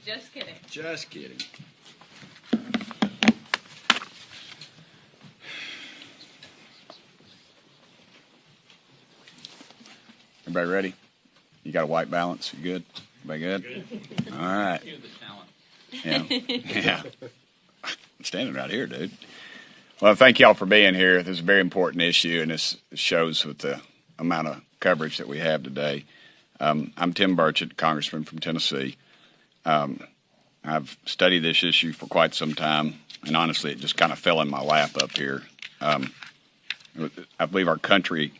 Just kidding. Just kidding. Everybody ready? You got a white balance? You good? Everybody good? All right. Yeah. Yeah. I'm standing right here, dude. Well, thank y'all for being here. This is a very important issue, and this shows with the amount of coverage that we have today. I'm Tim Burchett, Congressman from Tennessee. I've studied this issue for quite some time, and honestly, it just kind of fell in my lap up here. I believe our country,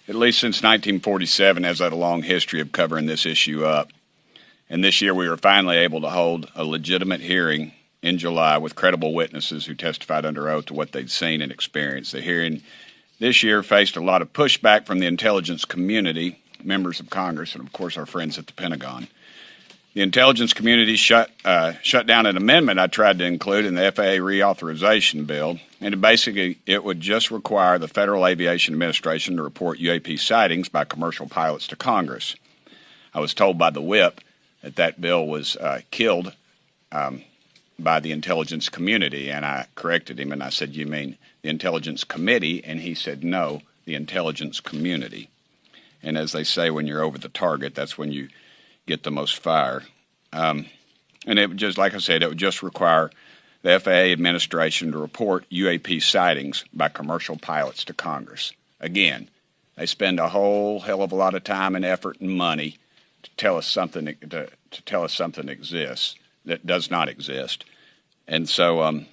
at least since 1947, has had a long history of covering this issue up. And this year we were finally able to hold a legitimate hearing in July with credible witnesses who testified under oath to what they'd seen and experienced. The hearing this year faced a lot of pushback from the intelligence community, members of Congress, and of course our friends at the Pentagon. The intelligence community shut down an amendment I tried to include in the FAA reauthorization bill, and basically it would just require the Federal Aviation Administration to report UAP sightings by commercial pilots to Congress. I was told by the whip that bill was killed by the intelligence community, and I corrected him and I said, "You mean the intelligence committee?" And he said, "No, the intelligence community." And as they say, when you're over the target, that's when you get the most fire. And it would just, like I said, it would just require the FAA administration to report UAP sightings by commercial pilots to Congress. Again, they spend a whole hell of a lot of time and effort and money to tell us something exists that does not exist. And so,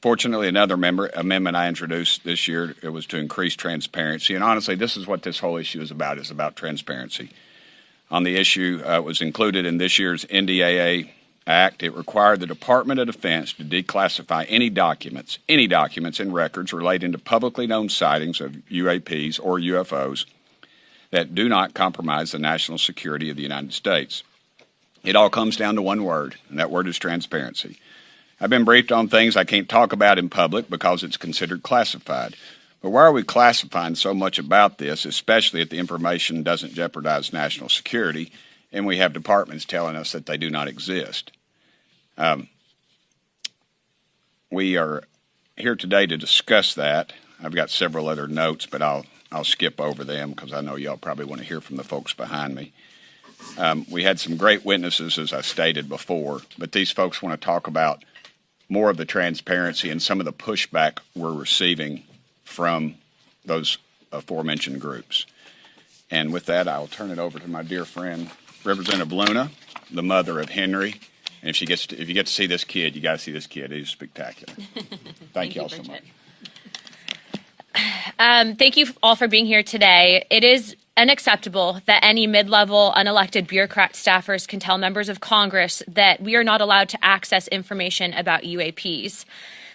fortunately, another amendment I introduced this year, it was to increase transparency. And honestly, this is what this whole issue is about transparency. On the issue, it was included in this year's NDAA Act. It required the Department of Defense to declassify any documents and records relating to publicly known sightings of UAPs or UFOs that do not compromise the national security of the United States. It all comes down to one word, and that word is transparency. I've been briefed on things I can't talk about in public because it's considered classified. But why are we classifying so much about this, especially if the information doesn't jeopardize national security and we have departments telling us that they do not exist? We are here today to discuss that. I've got several other notes, but I'll skip over them because I know y'all probably want to hear from the folks behind me. We had some great witnesses, as I stated before, but these folks want to talk about more of the transparency and some of the pushback we're receiving from those aforementioned groups. And with that, I'll turn it over to my dear friend, Representative Luna, the mother of Henry. And if you get to see this kid, you got to see this kid. He's spectacular. Thank you all so much. Thank you all for being here today. It is unacceptable that any mid-level unelected bureaucrat staffers can tell members of Congress that we are not allowed to access information about UAPs.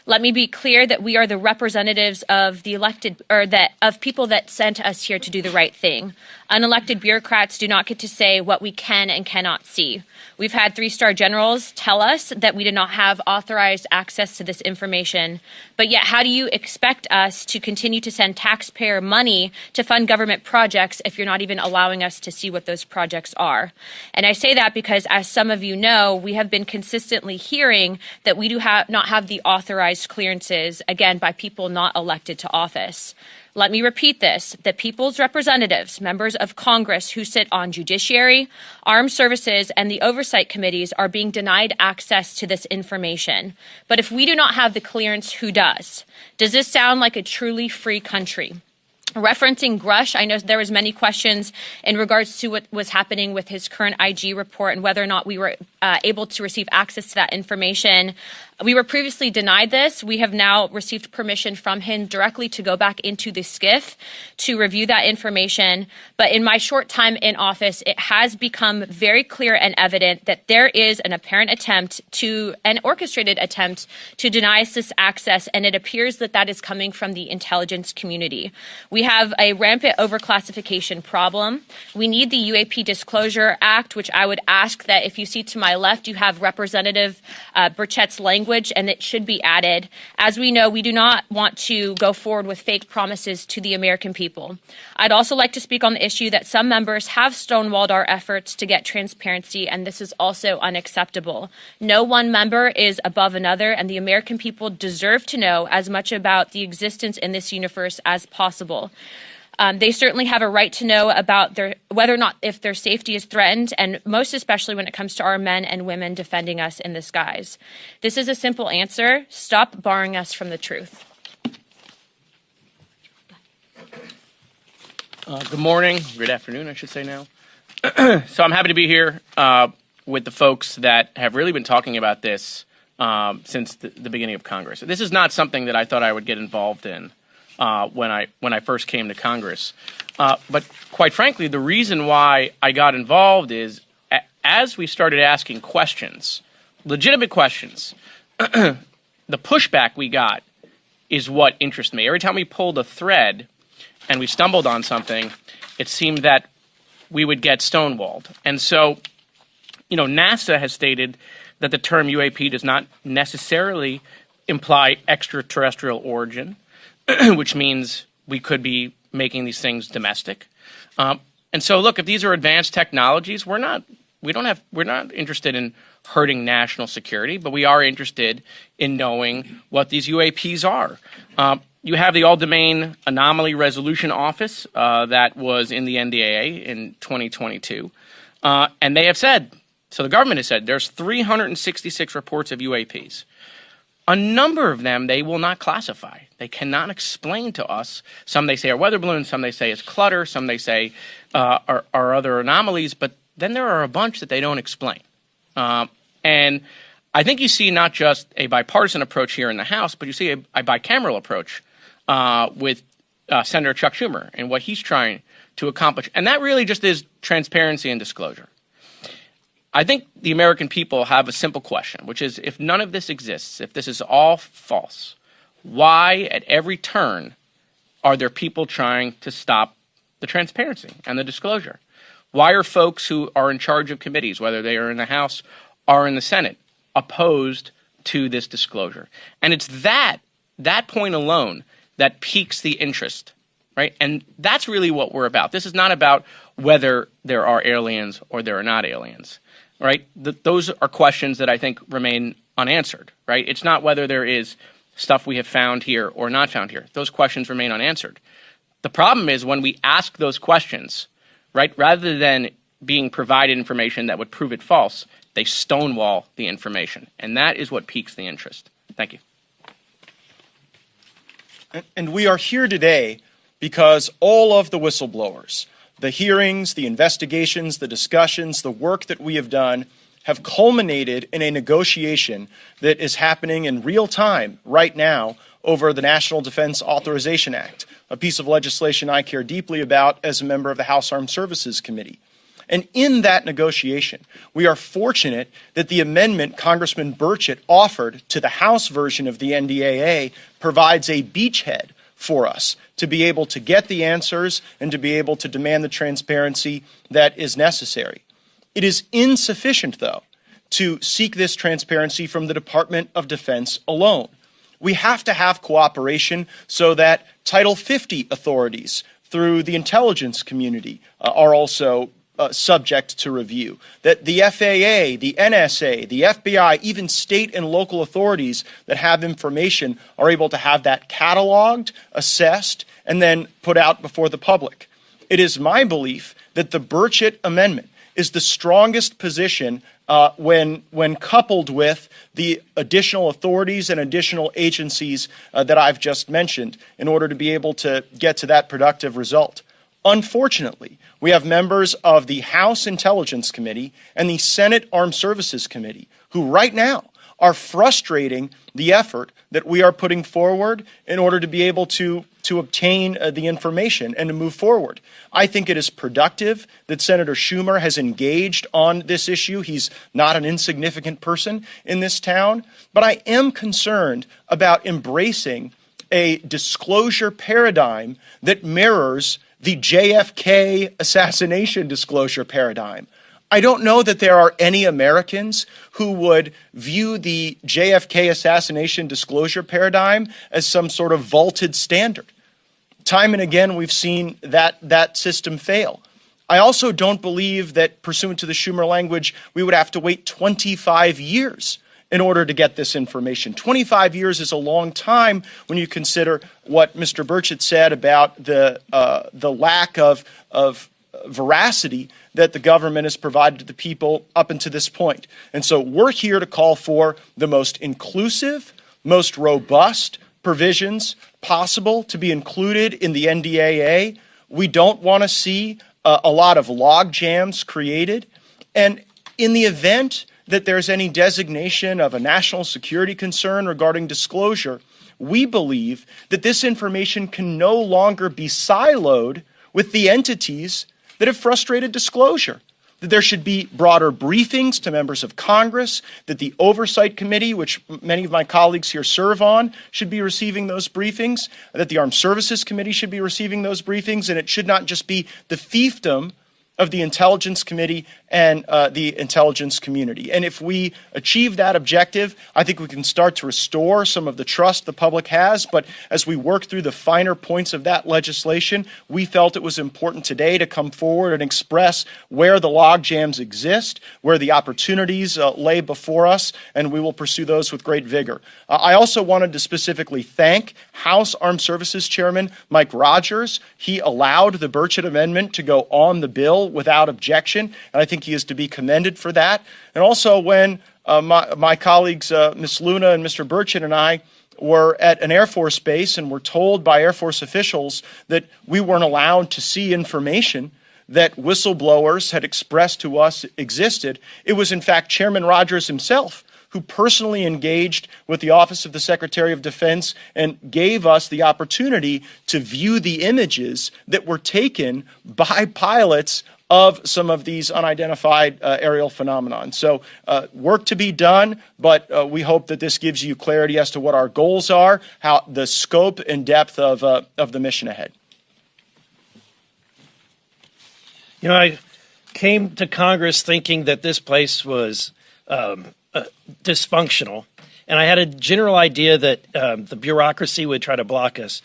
Let me be clear that we are the representatives of the elected, of people that sent us here to do the right thing. Unelected bureaucrats do not get to say what we can and cannot see. We've had 3-star generals tell us that we did not have authorized access to this information. But yet, how do you expect us to continue to send taxpayer money to fund government projects if you're not even allowing us to see what those projects are? And I say that because, as some of you know, we have been consistently hearing that we do not have the authorized clearances, again, by people not elected to office. Let me repeat this, that people's representatives, members of Congress who sit on Judiciary, Armed Services, and the Oversight Committees are being denied access to this information. But if we do not have the clearance, who does? Does this sound like a truly free country? Referencing Grush, I know there was many questions in regards to what was happening with his current IG report and whether or not we were able to receive access to that information. We were previously denied this. We have now received permission from him directly to go back into the SCIF to review that information. But in my short time in office, it has become very clear and evident that there is an apparent an orchestrated attempt to deny us this access, and it appears that that is coming from the intelligence community. We have a rampant overclassification problem. We need the UAP Disclosure Act, which I would ask that if you see to my left, you have Representative Burchett's language, and it should be added. As we know, we do not want to go forward with fake promises to the American people. I'd also like to speak on the issue that some members have stonewalled our efforts to get transparency, and this is also unacceptable. No one member is above another, and the American people deserve to know as much about the existence in this universe as possible. They certainly have a right to know about whether or not if their safety is threatened, and most especially when it comes to our men and women defending us in the skies. This is a simple answer. Stop barring us from the truth. Good morning, good afternoon, I should say now. So I'm happy to be here with the folks that have really been talking about this since the beginning of Congress. This is not something that I thought I would get involved in when I first came to Congress. But quite frankly, the reason why I got involved is as we started asking questions, legitimate questions, the pushback we got is what interests me. Every time we pulled a thread and we stumbled on something, it seemed that we would get stonewalled. And so, NASA has stated that the term UAP does not necessarily imply extraterrestrial origin, which means we could be making these things domestic. And so, look, if these are advanced technologies, we're not interested in hurting national security, but we are interested in knowing what these UAPs are. You have the All-Domain Anomaly Resolution Office that was in the NDAA in 2022, and they have said, so the government has said, there's 366 reports of UAPs. A number of them they will not classify. They cannot explain to us. Some they say are weather balloons, some they say is clutter, some they say are other anomalies, but then there are a bunch that they don't explain. And I think you see not just a bipartisan approach here in the House, but you see a bicameral approach with Senator Chuck Schumer and what he's trying to accomplish. And that really just is transparency and disclosure. I think the American people have a simple question, which is if none of this exists, if this is all false, why at every turn are there people trying to stop the transparency and the disclosure? Why are folks who are in charge of committees, whether they are in the House or in the Senate, opposed to this disclosure? And it's that point alone that piques the interest, right? And that's really what we're about. This is not about whether there are aliens or there are not aliens, right? Those are questions that I think remain unanswered, right? It's not whether there is stuff we have found here or not found here. Those questions remain unanswered. The problem is when we ask those questions, right, rather than being provided information that would prove it false, they stonewall the information. And that is what piques the interest. Thank you. And we are here today because all of the whistleblowers, the hearings, the investigations, the discussions, the work that we have done have culminated in a negotiation that is happening in real time right now over the National Defense Authorization Act, a piece of legislation I care deeply about as a member of the House Armed Services Committee. And in that negotiation, we are fortunate that the amendment Congressman Burchett offered to the House version of the NDAA provides a beachhead for us to be able to get the answers and to be able to demand the transparency that is necessary. It is insufficient, though, to seek this transparency from the Department of Defense alone. We have to have cooperation so that Title 50 authorities through the intelligence community are also subject to review, that the FAA, the NSA, the FBI, even state and local authorities that have information are able to have that cataloged, assessed, and then put out before the public. It is my belief that the Burchett Amendment is the strongest position when coupled with the additional authorities and additional agencies that I've just mentioned in order to be able to get to that productive result. Unfortunately, we have members of the House Intelligence Committee and the Senate Armed Services Committee who right now are frustrating the effort that we are putting forward in order to be able to obtain the information and to move forward. I think it is productive that Senator Schumer has engaged on this issue. He's not an insignificant person in this town, but I am concerned about embracing a disclosure paradigm that mirrors the JFK assassination disclosure paradigm. I don't know that there are any Americans who would view the JFK assassination disclosure paradigm as some sort of vaulted standard. Time and again, we've seen that system fail. I also don't believe that, pursuant to the Schumer language, we would have to wait 25 years in order to get this information. 25 years is a long time when you consider what Mr. Burchett said about the lack of veracity that the government has provided to the people up until this point. And so we're here to call for the most inclusive, most robust provisions possible to be included in the NDAA. We don't want to see a lot of log jams created. And in the event that there's any designation of a national security concern regarding disclosure, we believe that this information can no longer be siloed with the entities that have frustrated disclosure. That there should be broader briefings to members of Congress, that the Oversight Committee, which many of my colleagues here serve on, should be receiving those briefings, that the Armed Services Committee should be receiving those briefings, and it should not just be the fiefdom of the Intelligence Committee and the intelligence community. And if we achieve that objective, I think we can start to restore some of the trust the public has. But as we work through the finer points of that legislation, we felt it was important today to come forward and express where the log jams exist, where the opportunities lay before us, and we will pursue those with great vigor. I also wanted to specifically thank House Armed Services Chairman Mike Rogers. He allowed the Burchett Amendment to go on the bill without objection, and I think he is to be commended for that. And also when my colleagues, Ms. Luna and Mr. Burchett and I, were at an Air Force base and were told by Air Force officials that we weren't allowed to see information that whistleblowers had expressed to us existed, it was in fact Chairman Rogers himself who personally engaged with the Office of the Secretary of Defense and gave us the opportunity to view the images that were taken by pilots of some of these unidentified aerial phenomenon. So work to be done, but we hope that this gives you clarity as to what our goals are, how the scope and depth of the mission ahead. You know, I came to Congress thinking that this place was dysfunctional, and I had a general idea that the bureaucracy would try to block us.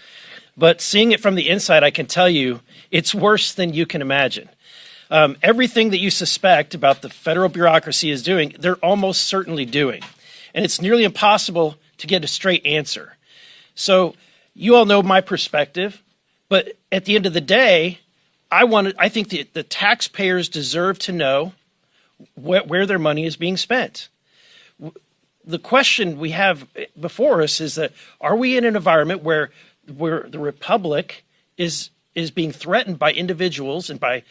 But seeing it from the inside, I can tell you it's worse than you can imagine. Everything that you suspect about the federal bureaucracy is doing, they're almost certainly doing. And it's nearly impossible to get a straight answer. So you all know my perspective, but at the end of the day, I think the taxpayers deserve to know where their money is being spent. The question we have before us is that, are we in an environment where the republic is being threatened by individuals and by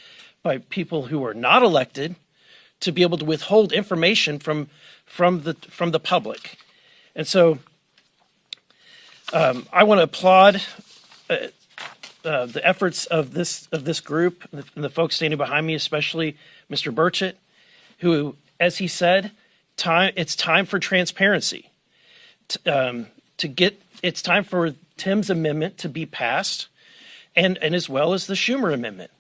people who are not elected to be able to withhold information from the public? And so I want to applaud the efforts of this group and the folks standing behind me, especially Mr. Burchett, who, as he said, it's time for transparency. It's time for Tim's amendment to be passed, and as well as the Schumer amendment.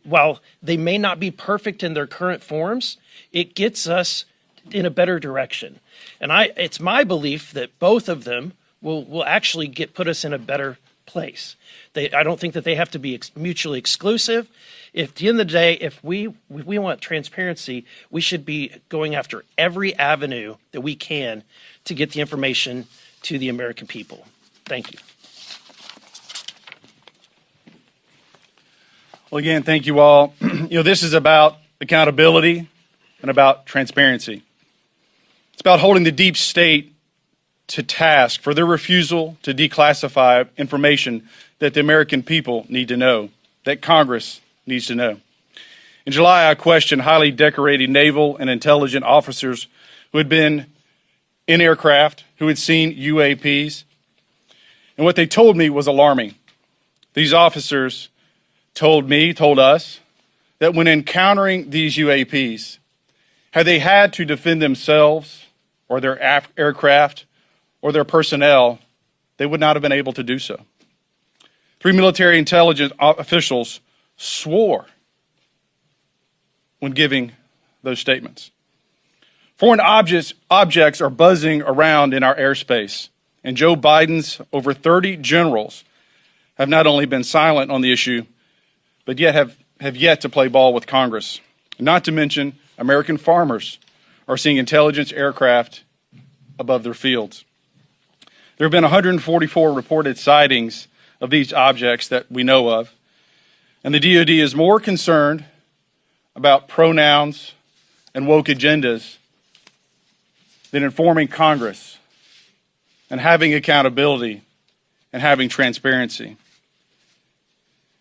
While they may not be perfect in their current forms, it gets us in a better direction. And it's my belief that both of them will actually put us in a better place. I don't think that they have to be mutually exclusive. At the end of the day, if we want transparency, we should be going after every avenue that we can to get the information to the American people. Thank you. Well, again, thank you all. This is about accountability and about transparency. It's about holding the deep state to task for their refusal to declassify information that the American people need to know, that Congress needs to know. In July, I questioned highly decorated naval and intelligence officers who had been in aircraft, who had seen UAPs, and what they told me was alarming. These officers told us that when encountering these UAPs, had they had to defend themselves or their aircraft or their personnel, they would not have been able to do so. 3 military intelligence officials swore when giving those statements. Foreign objects are buzzing around in our airspace, and Joe Biden's over 30 generals have not only been silent on the issue, but yet have yet to play ball with Congress. Not to mention, American farmers are seeing intelligence aircraft above their fields. There have been 144 reported sightings of these objects that we know of, and the DoD is more concerned about pronouns and woke agendas than informing Congress and having accountability and having transparency.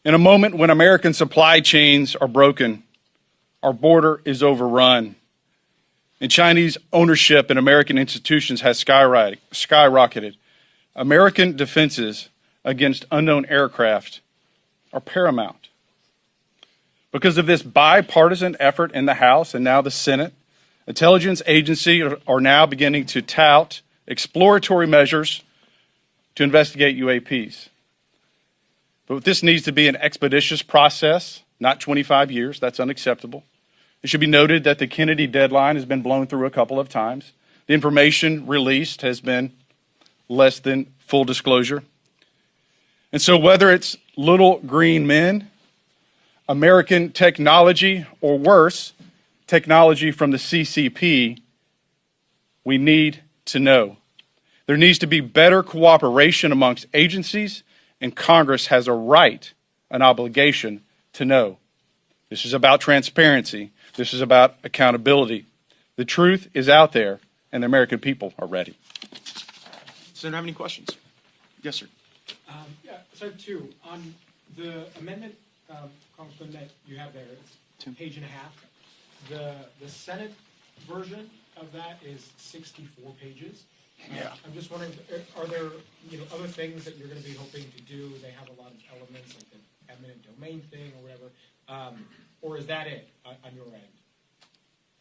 In a moment when American supply chains are broken, our border is overrun, and Chinese ownership in American institutions has skyrocketed, American defenses against unknown aircraft are paramount. Because of this bipartisan effort in the House and now the Senate, intelligence agencies are now beginning to tout exploratory measures to investigate UAPs. But this needs to be an expeditious process, not 25 years. That's unacceptable. It should be noted that the Kennedy deadline has been blown through a couple of times. The information released has been less than full disclosure. And so whether it's little green men, American technology, or worse, technology from the CCP, we need to know. There needs to be better cooperation amongst agencies, and Congress has a right, an obligation to know. This is about transparency. This is about accountability. The truth is out there, and the American people are ready. Does anyone have any questions? Yes, sir. Yeah, so two. On the amendment, Congressman, that you have there, it's page and a half. The Senate version of that is 64 pages. Yeah. I'm just wondering, are there other things that you're going to be hoping to do? They have a lot of elements, like the eminent domain thing or whatever. Or is that it on your end?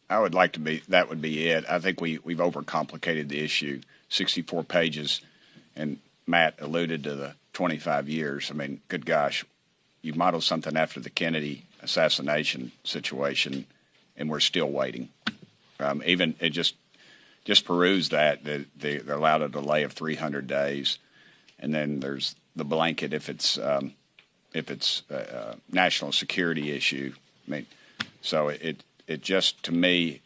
I would like to be, that would be it. I think we've overcomplicated the issue. 64 pages, and Matt alluded to the 25 years. I mean, good gosh, you modeled something after the Kennedy assassination situation, and we're still waiting. Even it just peruse that they're allowed a delay of 300 days, and then there's the blanket if it's a national security issue. I mean, so it just, to me,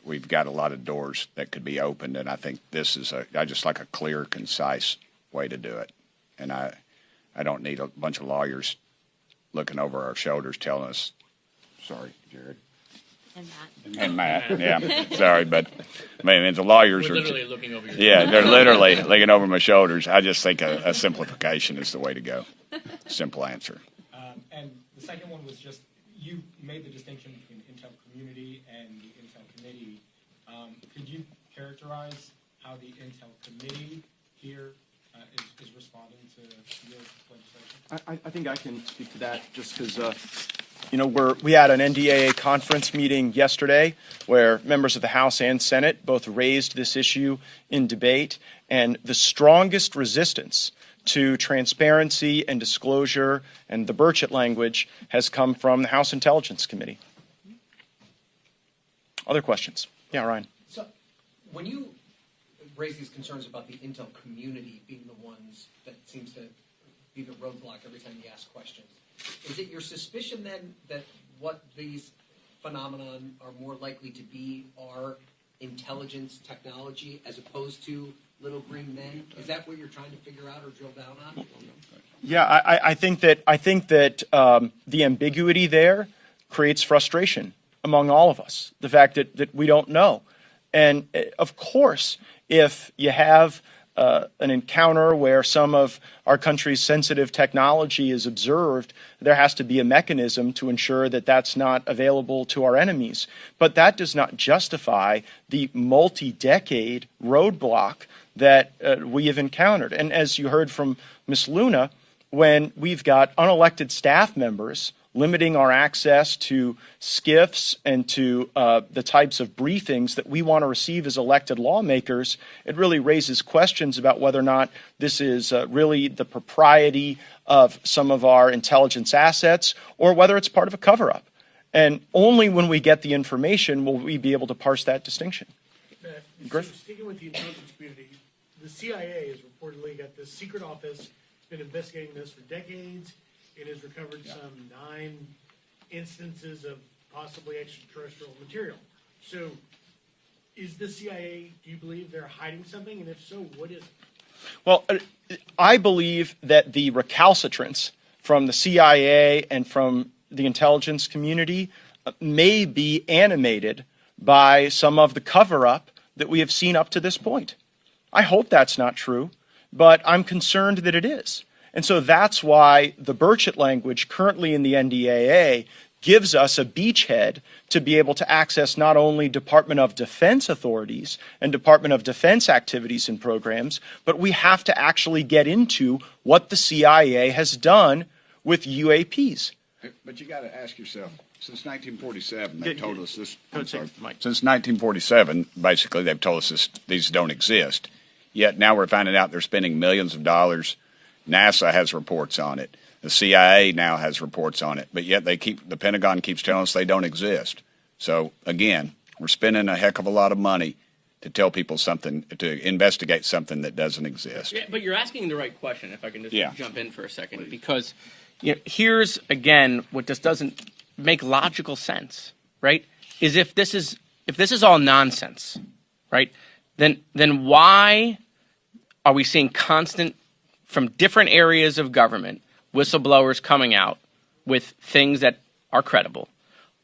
we've got a lot of doors that could be opened, and I think this is I just like a clear, concise way to do it. And I don't need a bunch of lawyers looking over our shoulders telling us, sorry, Jared. And Matt, yeah, sorry, but I mean, the lawyers We're are literally looking over your yeah, they're literally looking over my shoulders. I just think a simplification is the way to go. Simple answer. And the second one was just, you made the distinction between the Intel community and the Intel committee. Could you characterize how the Intel committee here is responding to your legislation? I think I can speak to that just because, we had an NDAA conference meeting yesterday where members of the House and Senate both raised this issue in debate, and the strongest resistance to transparency and disclosure and the Burchett language has come from the House Intelligence Committee. Other questions? Yeah, Ryan. So when you raise these concerns about the Intel community being the ones that seems to be the roadblock every time you ask questions, is it your suspicion then that what these phenomenon are more likely to be are intelligence technology as opposed to little green men? Is that what you're trying to figure out or drill down on? Yeah, I think that the ambiguity there creates frustration among all of us. The fact that we don't know, and of course, if you have an encounter where some of our country's sensitive technology is observed, there has to be a mechanism to ensure that that's not available to our enemies. But that does not justify the multi-decade roadblock that we have encountered. And as you heard from Ms. Luna, when we've got unelected staff members limiting our access to SCIFs and to the types of briefings that we want to receive as elected lawmakers, it really raises questions about whether or not this is really the propriety of some of our intelligence assets or whether it's part of a cover-up. And only when we get the information will we be able to parse that distinction. So sticking with the intelligence community, the CIA has reportedly got this secret office, been investigating this for decades. It has recovered some 9 instances of possibly extraterrestrial material. So is the CIA, do you believe they're hiding something? And if so, what is it? Well, I believe that the recalcitrance from the CIA and from the intelligence community may be animated by some of the cover-up that we have seen up to this point. I hope that's not true, but I'm concerned that it is. And so that's why the Burchett language currently in the NDAA gives us a beachhead to be able to access not only Department of Defense authorities and Department of Defense activities and programs, but we have to actually get into what the CIA has done with UAPs. But you got to ask yourself, since 1947, they've told us this. Mike. Since 1947, basically, they've told us these don't exist. Yet now we're finding out they're spending millions of dollars. NASA has reports on it. The CIA now has reports on it. But yet the Pentagon keeps telling us they don't exist. So again, we're spending a heck of a lot of money to tell people something, to investigate something that doesn't exist. Yeah, but you're asking the right question, if I can just jump in for a second. Please. Because here's, again, what just doesn't make logical sense, right? Is if this is all nonsense, right? Then why are we seeing constant, from different areas of government, whistleblowers coming out with things that are credible?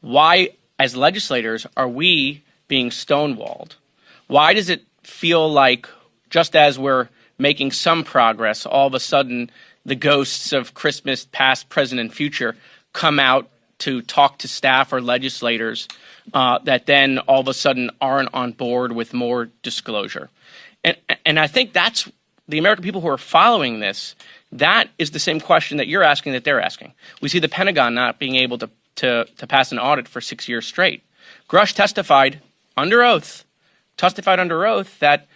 Why, as legislators, are we being stonewalled? Why does it feel like just as we're making some progress, all of a sudden the ghosts of Christmas past, present, and future come out to talk to staff or legislators that then all of a sudden aren't on board with more disclosure? And I think that's the American people who are following this. That is the same question that you're asking that they're asking. We see the Pentagon not being able to pass an audit for 6 years straight. Grush testified under oath that,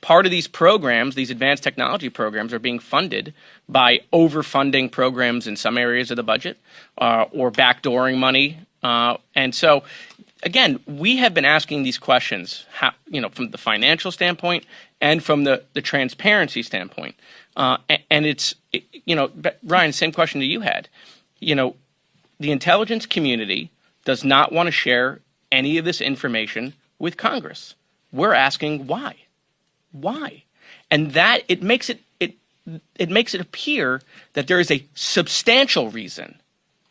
part of these programs, these advanced technology programs, are being funded by overfunding programs in some areas of the budget or backdooring money. And so, again, we have been asking these questions, from the financial standpoint and from the transparency standpoint. And it's, Ryan, same question that you had. The intelligence community does not want to share any of this information with Congress. We're asking why. Why? And that it makes it appear that there is a substantial reason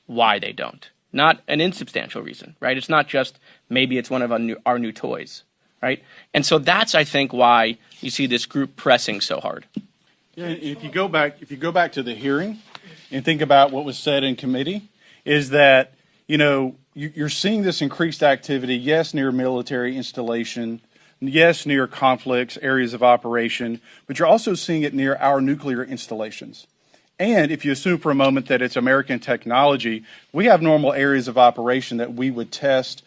why they don't, not an insubstantial reason, right? It's not just maybe it's one of our new toys, right? And so that's, I think, why you see this group pressing so hard. Yeah, if you go back to the hearing and think about what was said in committee, is that you're seeing this increased activity, yes, near military installation, yes, near conflicts, areas of operation, but you're also seeing it near our nuclear installations. And if you assume for a moment that it's American technology, we have normal areas of operation that we would test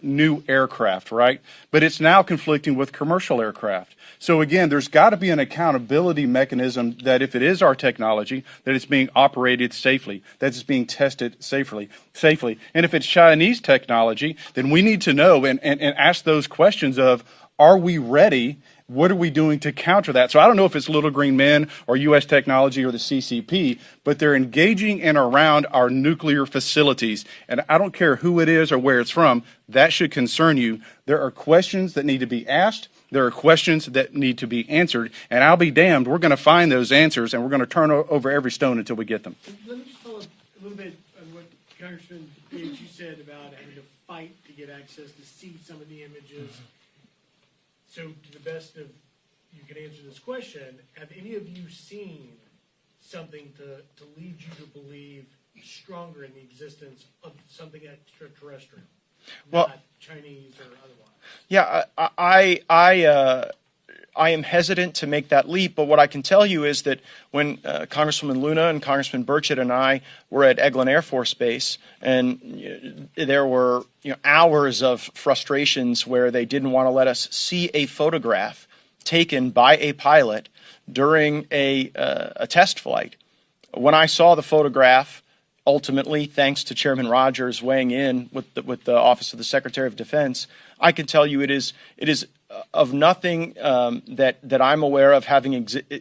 new aircraft, right? But it's now conflicting with commercial aircraft. So again, there's got to be an accountability mechanism that if it is our technology, that it's being operated safely, that it's being tested safely. And if it's Chinese technology, then we need to know and ask those questions of, are we ready? What are we doing to counter that? So I don't know if it's Little Green Men or U.S. Technology or the CCP, but they're engaging in around our nuclear facilities. And I don't care who it is or where it's from, that should concern you. There are questions that need to be asked. There are questions that need to be answered. And I'll be damned, we're going to find those answers, and we're going to turn over every stone until we get them. Let me just follow up a little bit on what Congressman Page, you said about having to fight to get access to see some of the images. So to the best of you can answer this question, have any of you seen something to lead you to believe stronger in the existence of something extraterrestrial, not Chinese or otherwise? Yeah, I am hesitant to make that leap, but what I can tell you is that when Congresswoman Luna and Congressman Burchett and I were at Eglin Air Force Base, and there were hours of frustrations where they didn't want to let us see a photograph taken by a pilot during a test flight. When I saw the photograph, ultimately, thanks to Chairman Rogers weighing in with the Office of the Secretary of Defense, I can tell you it is of nothing that I'm aware of having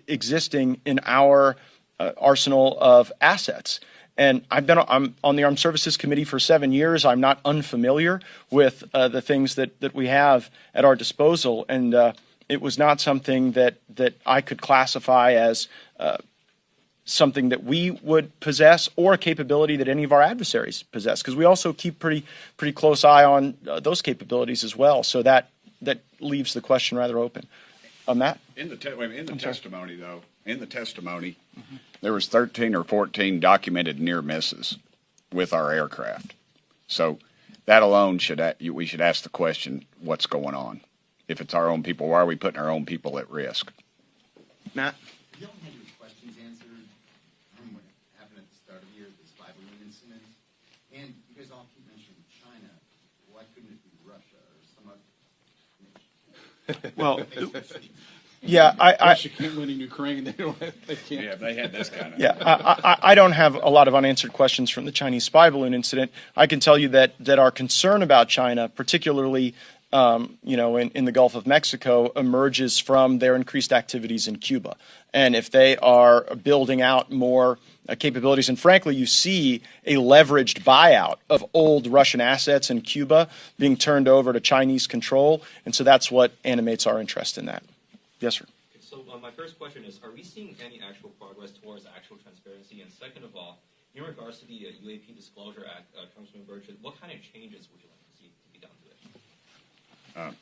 existing in our arsenal of assets. And I'm on the Armed Services Committee for 7 years. I'm not unfamiliar with the things that we have at our disposal, and it was not something that I could classify as something that we would possess or a capability that any of our adversaries possess, because we also keep pretty close eye on those capabilities as well. So that leaves the question rather open. Matt? In the testimony, though, there was 13 or 14 documented near misses with our aircraft. So that alone we should ask the question, what's going on? If it's our own people, why are we putting our own people at risk? Matt? You don't have your questions answered from what happened at the start of the year, the spy balloon incident. And you guys all keep mentioning China. Why couldn't it be Russia or some other nation? Well, yeah, Russia can't win in Ukraine. They can't. Yeah, they had this kind of. Yeah, I don't have a lot of unanswered questions from the Chinese spy balloon incident. I can tell you that our concern about China, particularly in the Gulf of Mexico, emerges from their increased activities in Cuba. And if they are building out more capabilities, and frankly, you see a leveraged buyout of old Russian assets in Cuba being turned over to Chinese control. And so that's what animates our interest in that. Yes, sir. So my first question is, are we seeing any actual progress towards actual transparency? And second of all, in regards to the UAP Disclosure Act, Congressman Burchett, what kind of changes would you like to see to be done to it?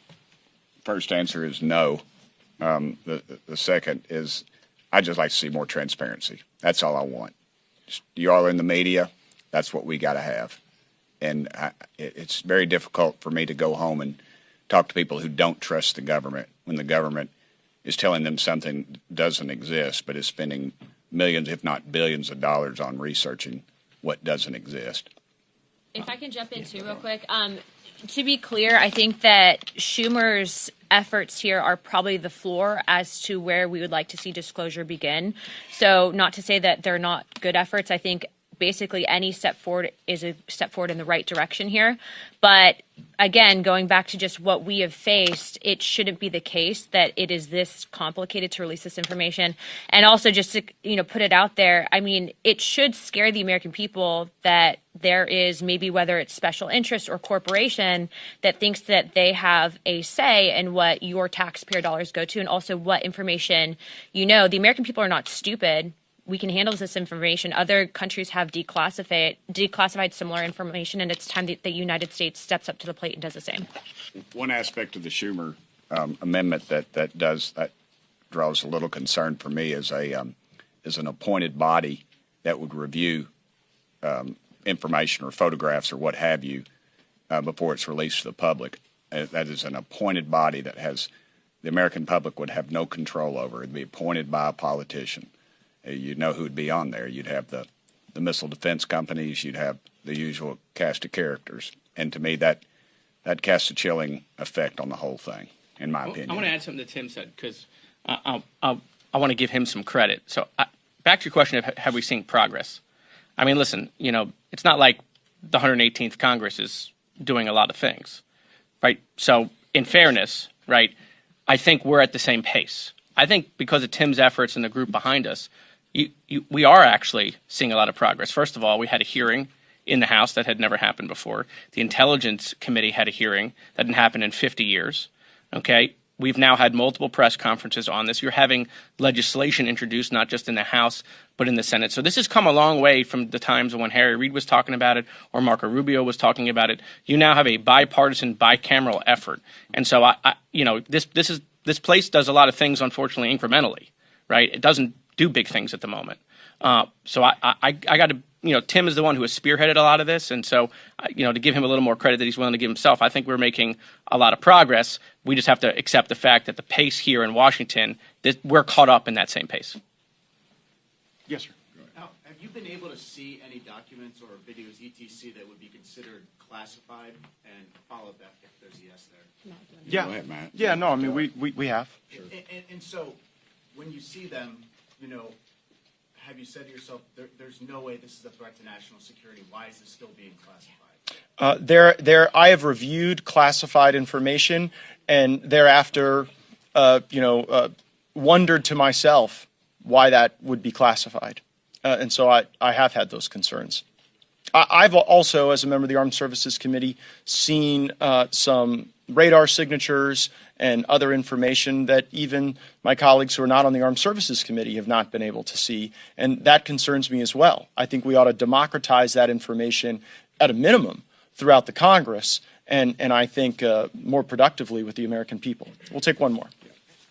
First answer is no. The second is I'd just like to see more transparency. That's all I want. You all are in the media. That's what we got to have. And it's very difficult for me to go home and talk to people who don't trust the government when the government is telling them something doesn't exist, but is spending millions, if not billions of dollars on researching what doesn't exist. If I can jump in too real quick. To be clear, I think that Schumer's efforts here are probably the floor as to where we would like to see disclosure begin. So not to say that they're not good efforts. I think basically any step forward is a step forward in the right direction here. But again, going back to just what we have faced, it shouldn't be the case that it is this complicated to release this information. And also just to, put it out there, I mean, it should scare the American people that there is maybe whether it's special interest or corporation that thinks that they have a say in what your taxpayer dollars go to and also what information The American people are not stupid. We can handle this information. Other countries have declassified similar information, and it's time that the United States steps up to the plate and does the same. One aspect of the Schumer amendment that draws a little concern for me is an appointed body that would review information or photographs or what have you before it's released to the public. That is an appointed body that the American public would have no control over. It would be appointed by a politician. You'd know who would be on there. You'd have the missile defense companies. You'd have the usual cast of characters. And to me, that casts a chilling effect on the whole thing, in my opinion. I want to add something that Tim said, because I want to give him some credit. So back to your question of have we seen progress? I mean, listen, it's not like the 118th Congress is doing a lot of things, right? So in fairness, right, I think we're at the same pace. I think because of Tim's efforts and the group behind us, we are actually seeing a lot of progress. First of all, we had a hearing in the House that had never happened before. The Intelligence Committee had a hearing that didn't happen in 50 years. Okay, we've now had multiple press conferences on this. You're having legislation introduced not just in the House but in the Senate. So this has come a long way from the times when Harry Reid was talking about it or Marco Rubio was talking about it. You now have a bipartisan, bicameral effort, and so this place does a lot of things, unfortunately, incrementally. Right? It doesn't do big things at the moment. So I got to Tim is the one who has spearheaded a lot of this, and so to give him a little more credit that he's willing to give himself, I think we're making a lot of progress. We just have to accept the fact that the pace here in Washington, that we're caught up in that same pace. Yes, sir. Now, have you been able to see any documents or videos, etc., that would be considered classified? And follow up if there's a yes there. Yeah. Go ahead, Matt. Yeah, no, I mean, we have. And so, when you see them, have you said to yourself, there's no way this is a threat to national security? Why is this still being classified? I have reviewed classified information, and thereafter, wondered to myself why that would be classified. And so I have had those concerns. I've also, as a member of the Armed Services Committee, seen some radar signatures and other information that even my colleagues who are not on the Armed Services Committee have not been able to see, and that concerns me as well. I think we ought to democratize that information at a minimum throughout the Congress, and I think more productively with the American people. We'll take one more.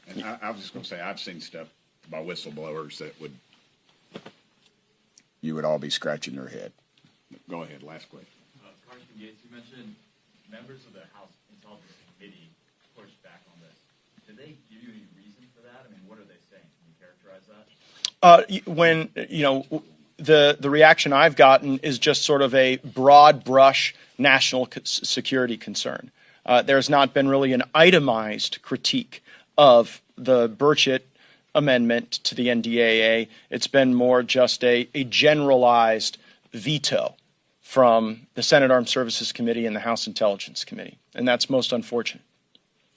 And I was just going to say, I've seen stuff by whistleblowers that you would all be scratching your head. Go ahead, last question. Congressman Yates, you mentioned members of the House Intelligence Committee pushed back on this. Did they give you any reason for that? I mean, what are they saying? Can you characterize that? When, the reaction I've gotten is just sort of a broad brush national security concern. There's not been really an itemized critique of the Burchett amendment to the NDAA. It's been more just a generalized veto from the Senate Armed Services Committee and the House Intelligence Committee, and that's most unfortunate.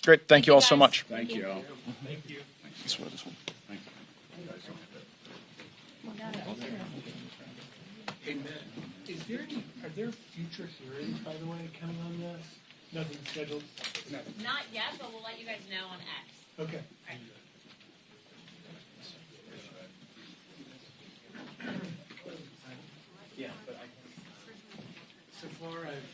Great, thank you all so much. Thank you all. Thank you. This one. Thank you. Hey, Matt, are there future hearings, by the way, coming on this? Nothing scheduled? Not yet, but we'll let you guys know on X. Okay. Yeah, but So far, I've